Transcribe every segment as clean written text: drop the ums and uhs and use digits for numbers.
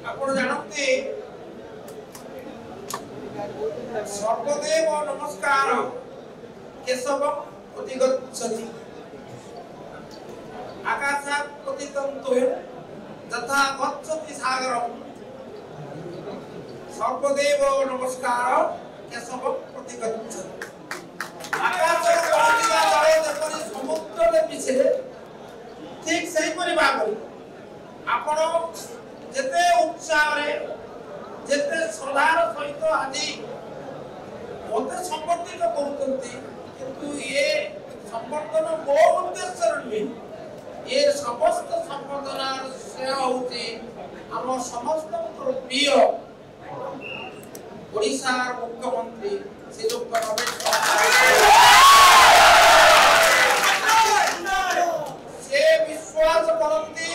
आपण जानते सर्वदेव नमस्कार केशव प्रतिगच्छति आकाशात् पतितं यथा गच्छति सागरं सर्वदेव नमस्कार केशव प्रतिगच्छति आकाश पतिता जले जेपरि समुद्र मिसे ठीक सही परि भाबरे आपण जेते उत्साह रे जेते श्रद्धार सहित आदि मते संबर्धित करूतंती किंतु ये संबर्धन मो उद्देश्य नुहे ये समस्त संबर्धनार श्रेय होती आम समस्त प्रिय ओडिशा मुख्यमंत्री श्रीयुक्त रमेश से विश्वास करती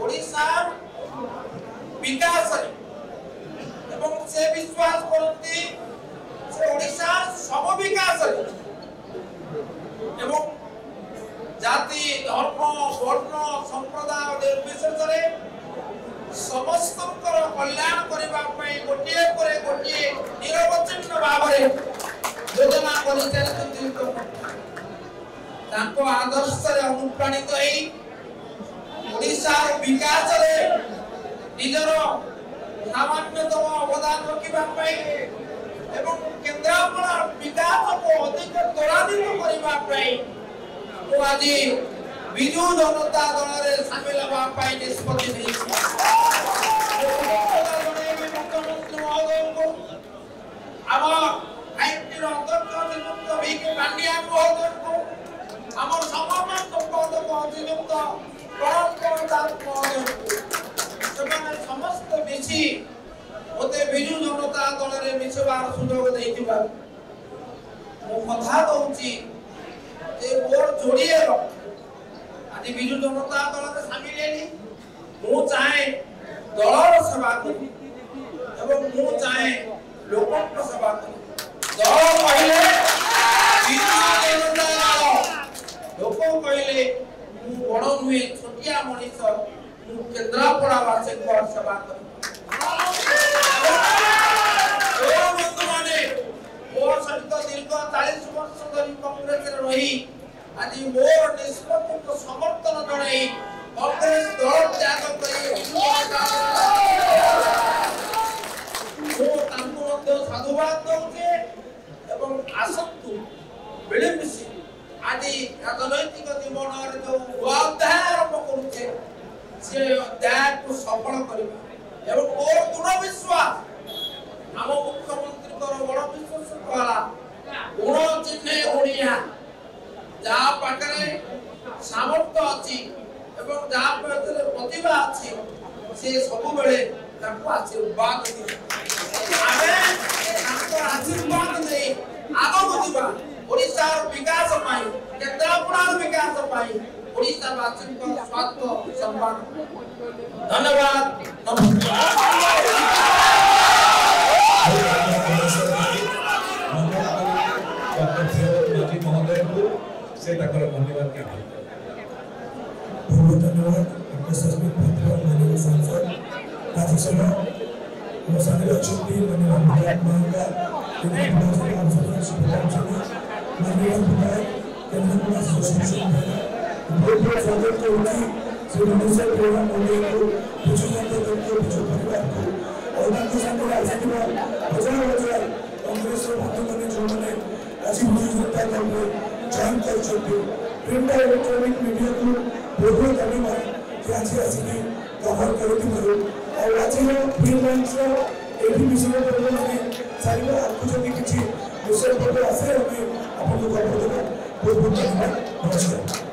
ओडिशा विकास एवं से विश्वास करती से ओडिशा सब विकास एवं जाति धर्म वर्ण संप्रदाय निर्विशेष समस्त कल्याण करने गोटे पर गोटे निरवच्छिन्न भाव योजना आदर्श अनुप्राणित ओडिशा विकास निजर सामान्यतम अवदान रखा एवं केन्द्रापड़ा विकास को अधिक त्वरान्वित करने तो आज विजु जनता दल रे शामिल होगा निष्पत्ति मुख्यमंत्री महोदय को आम आईटी अध्यक्ष नियुक्त वीके पांड्या महोदय को आम समस्त संपादक नियुक्त प्रणव दास महोदय को समस्त मिसी मते विजु जनता दल रे मिसबार सुयोग देइतिबा मो कथा दउची जे मोर जोड़िए आज विजु जनता दल में शामिल हेली मु चाहे दलर सेवा करी एवं मु चाहे लोकक सेवा करी दल कहले विजु जनता दल लोक कहले मु बड़ नुहे छोटिया मनीष मु केन्द्रापड़ा वासी को सेवा करी मोर सहित दीर्घ 40 वर्ष धरी कांग्रेस रही आज मोर निष्पत्ति को समर्थन जणाई कांग्रेस दल त्याग करी साधुवाद दौचे एवं आसक्तु मिलमिशी आज राजनैतिक जीवन जो अध्याय आरंभ करुचे से अध्याय को सफल करवा एवं मोर दृढ़ विश्वास आम मुख्यमंत्री बड़ विश्वास कहला गुण चिन्ह ओडिया जहाँ पाखरे सामर्थ्य अच्छी एवं जहाँ पाखरे प्रतिभा अच्छी से सब बेले आशीर्वाद दिए आशीर्वाद नहीं आगो जीवा ओडिशा विकास पाई केन्द्रापड़ा विकास पाई ओडिशा वासी स्वास्थ्य सम्मान धन्यवाद से धन्यवाद के बहुत धन्यवाद माननीय सांसद राज्यसभा माननीय चुप्पी माननीय महाका माननीय विधायक केन्द्र स्वागत करुँगी श्री मनीष प्रेम मोदी को विजु जनता दल को विजु परिवार को और बाकी साथ आसानी हजार हजार कांग्रेस बंधु मैंने जो मैंने आज विजु जनता दल में जॉइन कर प्रिंट इलेक्ट्रॉनिक मीडिया को बहुत बहुत धन्यवाद कि आज आसिक कवर करूँ और आज फ्रीलांस एटी विषय पर मैंने सारी आपको जब किसी विषय पर आसे हमें आपको कवर देना बहुत बहुत धन्यवाद नमस्कार।